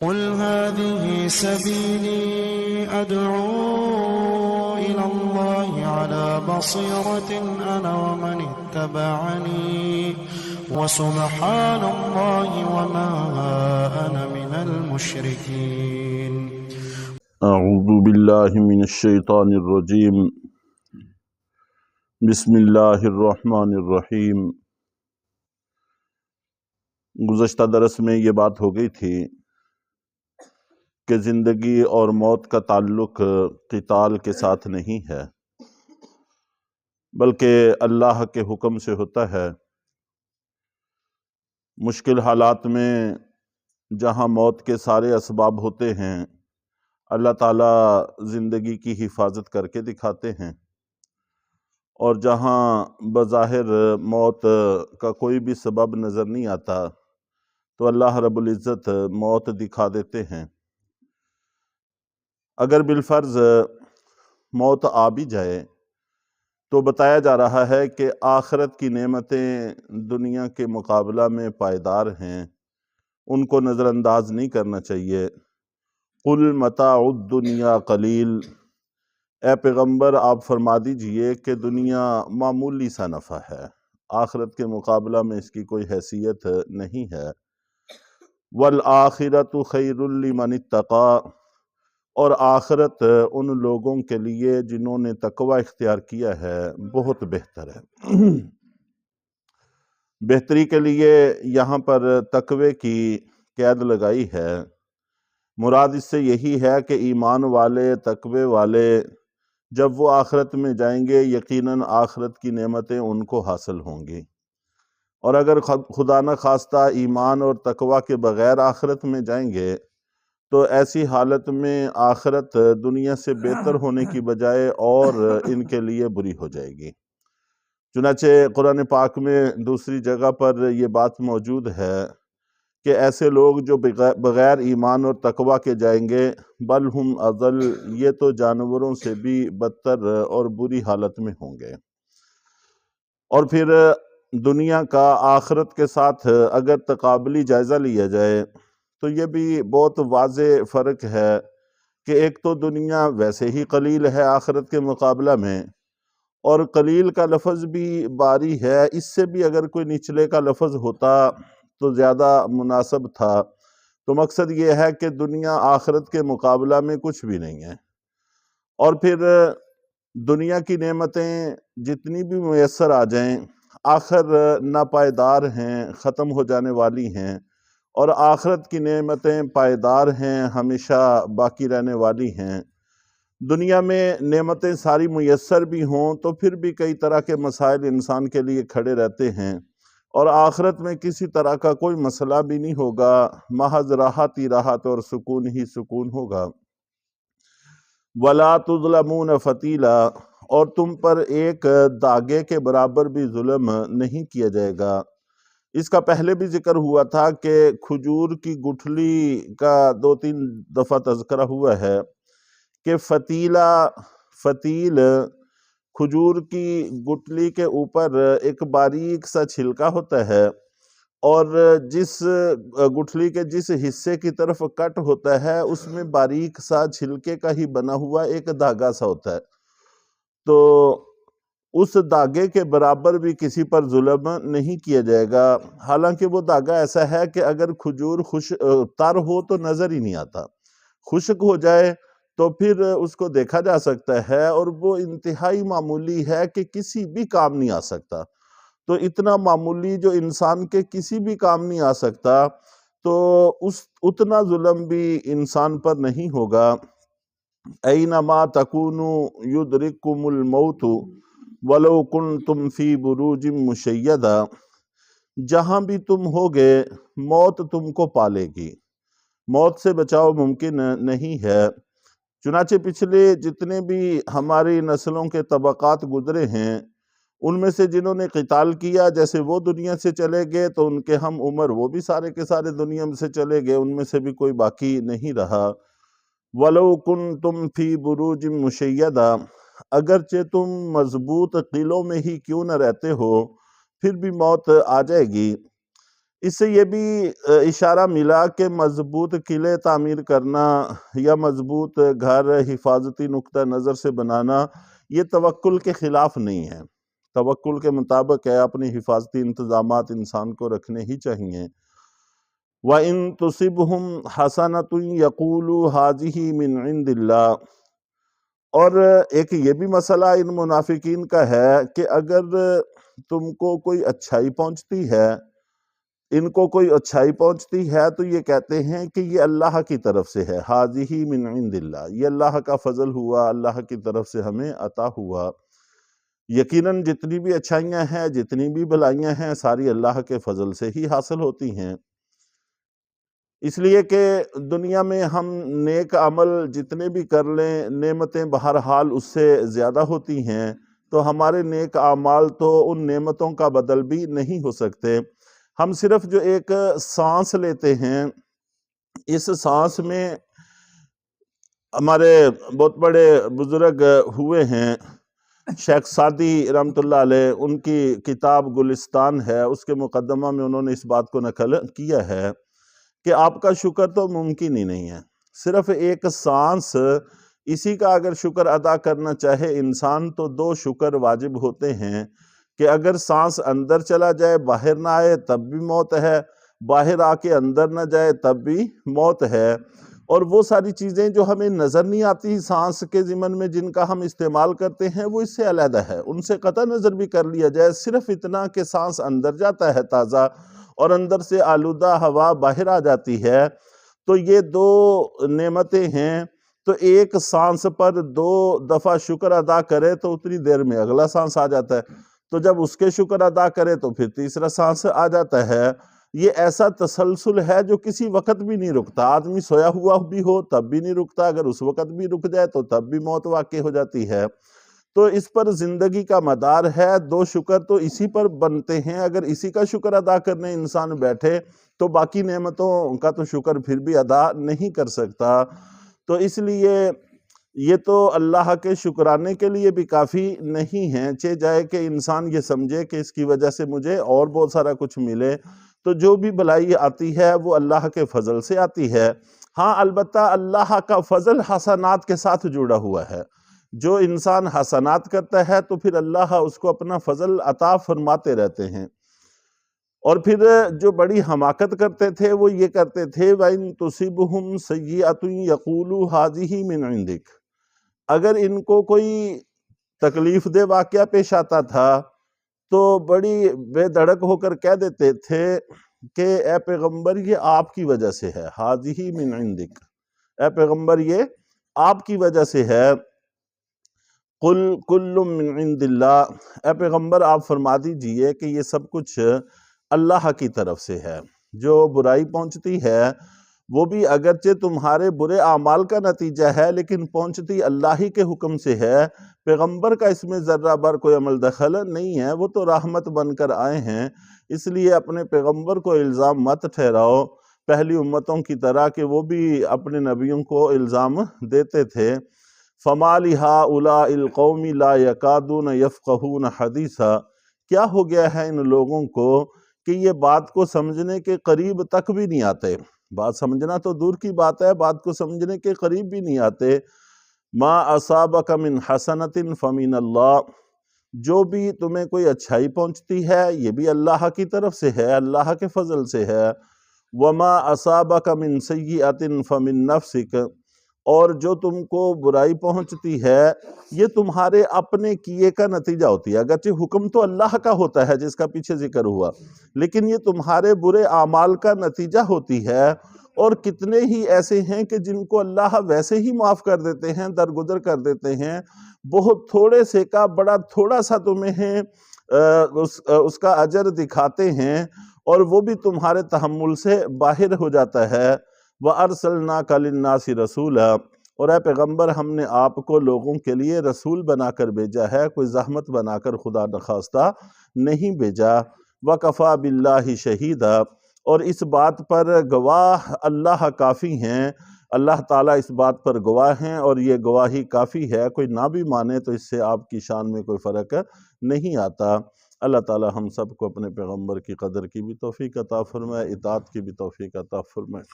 قل هذه سبيلي أدعو إلى الله على بصيرة أنا ومن اتبعني وسبحان الله وما أنا من المشركين. اعوذ باللہ من الشیطان الرجیم. بسم اللہ الرحمن الرحیم. گزشتہ درس میں یہ بات ہو گئی تھی کہ زندگی اور موت کا تعلق قتال کے ساتھ نہیں ہے، بلکہ اللہ کے حکم سے ہوتا ہے۔ مشکل حالات میں جہاں موت کے سارے اسباب ہوتے ہیں، اللہ تعالیٰ زندگی کی حفاظت کر کے دکھاتے ہیں، اور جہاں بظاہر موت کا کوئی بھی سبب نظر نہیں آتا تو اللہ رب العزت موت دکھا دیتے ہیں۔ اگر بالفرض موت آ بھی جائے تو بتایا جا رہا ہے کہ آخرت کی نعمتیں دنیا کے مقابلہ میں پائیدار ہیں، ان کو نظر انداز نہیں کرنا چاہیے۔ قل متاع الدنیا قلیل، اے پیغمبر آپ فرما دیجئے کہ دنیا معمولی سا نفع ہے، آخرت کے مقابلہ میں اس کی کوئی حیثیت نہیں ہے۔ والآخرۃ خیر لمن اتقی، اور آخرت ان لوگوں کے لیے جنہوں نے تقوی اختیار کیا ہے بہت بہتر ہے۔ بہتری کے لیے یہاں پر تقوی کی قید لگائی ہے۔ مراد اس سے یہی ہے کہ ایمان والے، تقوی والے جب وہ آخرت میں جائیں گے یقیناً آخرت کی نعمتیں ان کو حاصل ہوں گی، اور اگر خدا نہ خواستہ ایمان اور تقوی کے بغیر آخرت میں جائیں گے تو ایسی حالت میں آخرت دنیا سے بہتر ہونے کی بجائے اور ان کے لیے بری ہو جائے گی۔ چنانچہ قرآن پاک میں دوسری جگہ پر یہ بات موجود ہے کہ ایسے لوگ جو بغیر ایمان اور تقوی کے جائیں گے بل ہم اضل، یہ تو جانوروں سے بھی بدتر اور بری حالت میں ہوں گے۔ اور پھر دنیا کا آخرت کے ساتھ اگر تقابلی جائزہ لیا جائے تو یہ بھی بہت واضح فرق ہے کہ ایک تو دنیا ویسے ہی قلیل ہے آخرت کے مقابلہ میں، اور قلیل کا لفظ بھی باری ہے، اس سے بھی اگر کوئی نچلے کا لفظ ہوتا تو زیادہ مناسب تھا۔ تو مقصد یہ ہے کہ دنیا آخرت کے مقابلہ میں کچھ بھی نہیں ہے، اور پھر دنیا کی نعمتیں جتنی بھی میسر آ جائیں آخر ناپائیدار ہیں، ختم ہو جانے والی ہیں، اور آخرت کی نعمتیں پائیدار ہیں، ہمیشہ باقی رہنے والی ہیں۔ دنیا میں نعمتیں ساری میسر بھی ہوں تو پھر بھی کئی طرح کے مسائل انسان کے لیے کھڑے رہتے ہیں، اور آخرت میں کسی طرح کا کوئی مسئلہ بھی نہیں ہوگا، محض راحت ہی راحت اور سکون ہی سکون ہوگا۔ وَلَا تُظْلَمُونَ فَتِيلًا، اور تم پر ایک داغے کے برابر بھی ظلم نہیں کیا جائے گا۔ اس کا پہلے بھی ذکر ہوا تھا کہ کھجور کی گٹھلی کا 2-3 دفعہ تذکرہ ہوا ہے کہ فتیل کھجور کی گٹھلی کے اوپر ایک باریک سا چھلکا ہوتا ہے، اور جس گٹھلی کے جس حصے کی طرف کٹ ہوتا ہے اس میں باریک سا چھلکے کا ہی بنا ہوا ایک دھاگا سا ہوتا ہے، تو اس دھاگے کے برابر بھی کسی پر ظلم نہیں کیا جائے گا۔ حالانکہ وہ دھاگا ایسا ہے کہ اگر کھجور تر ہو تو نظر ہی نہیں آتا، خشک ہو جائے تو پھر اس کو دیکھا جا سکتا ہے، اور وہ انتہائی معمولی ہے کہ کسی بھی کام نہیں آ سکتا۔ تو اتنا معمولی جو انسان کے کسی بھی کام نہیں آ سکتا، تو اتنا ظلم بھی انسان پر نہیں ہوگا۔ اینما تکونوا یدرککم الموت ولو کنتم فی بروج مشیدہ، جہاں بھی تم ہوگے موت تم کو پالے گی، موت سے بچاؤ ممکن نہیں ہے۔ چنانچہ پچھلے جتنے بھی ہماری نسلوں کے طبقات گزرے ہیں ان میں سے جنہوں نے قتال کیا، جیسے وہ دنیا سے چلے گئے تو ان کے ہم عمر وہ بھی سارے کے سارے دنیا سے چلے گئے، ان میں سے بھی کوئی باقی نہیں رہا۔ وَلَوْ كُنْتُمْ فِي بُرُوجٍ مُشَيَّدَةٍ، اگرچہ تم مضبوط قلعوں میں ہی کیوں نہ رہتے ہو پھر بھی موت آ جائے گی۔ اس سے یہ بھی اشارہ ملا کہ مضبوط قلعے تعمیر کرنا یا مضبوط گھر حفاظتی نقطہ نظر سے بنانا یہ توکل کے خلاف نہیں ہے، توکل کے مطابق ہے، اپنی حفاظتی انتظامات انسان کو رکھنے ہی چاہیے۔ وَإِن تُصِبْهُمْ حَسَنَةٌ يَقُولُوا هَٰذِهِ مِنْ عِنْدِ اللَّهِ، اور ایک یہ بھی مسئلہ ان منافقین کا ہے کہ اگر تم کو کوئی اچھائی پہنچتی ہے، ان کو کوئی اچھائی پہنچتی ہے تو یہ کہتے ہیں کہ یہ اللہ کی طرف سے ہے، هَٰذِهِ مِنْ عِنْدِ اللَّهِ، یہ اللہ کا فضل ہوا، اللہ کی طرف سے ہمیں عطا ہوا۔ یقیناً جتنی بھی اچھائیاں ہیں، جتنی بھی بھلائیاں ہیں، ساری اللہ کے فضل سے ہی حاصل ہوتی ہیں۔ اس لیے کہ دنیا میں ہم نیک عمل جتنے بھی کر لیں، نعمتیں بہرحال اس سے زیادہ ہوتی ہیں، تو ہمارے نیک اعمال تو ان نعمتوں کا بدل بھی نہیں ہو سکتے۔ ہم صرف جو ایک سانس لیتے ہیں، اس سانس میں ہمارے بہت بڑے بزرگ ہوئے ہیں، شیخ سعدی رحمۃ اللہ علیہ، ان کی کتاب گلستان ہے، اس کے مقدمہ میں انہوں نے اس بات کو نقل کیا ہے کہ آپ کا شکر تو ممکن ہی نہیں ہے، صرف ایک سانس، اسی کا اگر شکر ادا کرنا چاہے انسان تو 2 شکر واجب ہوتے ہیں کہ اگر سانس اندر چلا جائے باہر نہ آئے تب بھی موت ہے، باہر آ کے اندر نہ جائے تب بھی موت ہے۔ اور وہ ساری چیزیں جو ہمیں نظر نہیں آتی سانس کے ضمن میں جن کا ہم استعمال کرتے ہیں وہ اس سے علیحدہ ہے، ان سے قطع نظر بھی کر لیا جائے، صرف اتنا کہ سانس اندر جاتا ہے تازہ اور اندر سے آلودہ ہوا باہر آ جاتی ہے، تو یہ 2 نعمتیں ہیں، تو ایک سانس پر 2 دفعہ شکر ادا کرے تو اتنی دیر میں اگلا سانس آ جاتا ہے، تو جب اس کے شکر ادا کرے تو پھر تیسرا سانس آ جاتا ہے۔ یہ ایسا تسلسل ہے جو کسی وقت بھی نہیں رکتا، آدمی سویا ہوا بھی ہو تب بھی نہیں رکتا، اگر اس وقت بھی رک جائے تو تب بھی موت واقع ہو جاتی ہے۔ تو اس پر زندگی کا مدار ہے، 2 شکر تو اسی پر بنتے ہیں، اگر اسی کا شکر ادا کرنے انسان بیٹھے تو باقی نعمتوں کا تو شکر پھر بھی ادا نہیں کر سکتا۔ تو اس لیے یہ تو اللہ کے شکرانے کے لیے بھی کافی نہیں ہے، چہ جائے کہ انسان یہ سمجھے کہ اس کی وجہ سے مجھے اور بہت سارا کچھ ملے، تو جو بھی بھلائی آتی ہے وہ اللہ کے فضل سے آتی ہے۔ ہاں البتہ اللہ کا فضل حسنات کے ساتھ جڑا ہوا ہے، جو انسان حسنات کرتا ہے تو پھر اللہ اس کو اپنا فضل عطا فرماتے رہتے ہیں۔ اور پھر جو بڑی حماقت کرتے تھے وہ یہ کرتے تھے وَإِن تُصِبْهُمْ سَيِّئَةٌ يَقُولُوا هَٰذِهِ مِنْ عِنْدِكَ، اگر ان کو کوئی تکلیف دہ واقعہ پیش آتا تھا تو بڑی بے دھڑک ہو کر کہہ دیتے تھے کہ اے پیغمبر یہ آپ کی وجہ سے ہے، هَٰذِهِ مِنْ عِنْدِكَ، اے پیغمبر یہ آپ کی وجہ سے ہے۔ قُلْ كُلٌّ مِّنْ عِنْدِ اللَّهِ، اے پیغمبر آپ فرما دیجئے کہ یہ سب کچھ اللہ کی طرف سے ہے، جو برائی پہنچتی ہے وہ بھی اگرچہ تمہارے برے اعمال کا نتیجہ ہے لیکن پہنچتی اللہ ہی کے حکم سے ہے، پیغمبر کا اس میں ذرہ بھر کوئی عمل دخل نہیں ہے، وہ تو رحمت بن کر آئے ہیں، اس لیے اپنے پیغمبر کو الزام مت ٹھہراؤ پہلی امتوں کی طرح کہ وہ بھی اپنے نبیوں کو الزام دیتے تھے۔ فَمَا لِهَٰؤُلَاءِ الْقَوْمِ لَا يَكَادُونَ يَفْقَهُونَ حَدِيثًا، کیا ہو گیا ہے ان لوگوں کو کہ یہ بات کو سمجھنے کے قریب تک بھی نہیں آتے، بات سمجھنا تو دور کی بات ہے، بات کو سمجھنے کے قریب بھی نہیں آتے۔ مَا أَصَابَكَ مِنْ حَسَنَةٍ فَمِنَ اللَّهِ، جو بھی تمہیں کوئی اچھائی پہنچتی ہے یہ بھی اللہ کی طرف سے ہے، اللہ کے فضل سے ہے۔ وَمَا أَصَابَكَ مِنْ سَيِّئَةٍ فَمِنْ نَفْسِكَ، اور جو تم کو برائی پہنچتی ہے یہ تمہارے اپنے کیے کا نتیجہ ہوتی ہے، اگرچہ حکم تو اللہ کا ہوتا ہے جس کا پیچھے ذکر ہوا، لیکن یہ تمہارے برے اعمال کا نتیجہ ہوتی ہے۔ اور کتنے ہی ایسے ہیں کہ جن کو اللہ ویسے ہی معاف کر دیتے ہیں، درگزر کر دیتے ہیں، بہت تھوڑے سے کا بڑا تھوڑا سا تمہیں اس کا اجر دکھاتے ہیں اور وہ بھی تمہارے تحمل سے باہر ہو جاتا ہے۔ وَأَرْسَلْنَاكَ لِلنَّاسِ رَسُولًا، اور اے پیغمبر ہم نے آپ کو لوگوں کے لیے رسول بنا کر بھیجا ہے، کوئی زحمت بنا کر خدا نخواستہ نہیں بھیجا۔ وَكَفَىٰ بِاللَّهِ شَهِيدًا، اور اس بات پر گواہ اللہ کافی ہیں، اللہ تعالیٰ اس بات پر گواہ ہیں اور یہ گواہی کافی ہے، کوئی نہ بھی مانے تو اس سے آپ کی شان میں کوئی فرق نہیں آتا۔ اللہ تعالی ہم سب کو اپنے پیغمبر کی قدر کی بھی توفیق عطا فرمائے، اطاعت کی بھی توفیق عطا فرمائے۔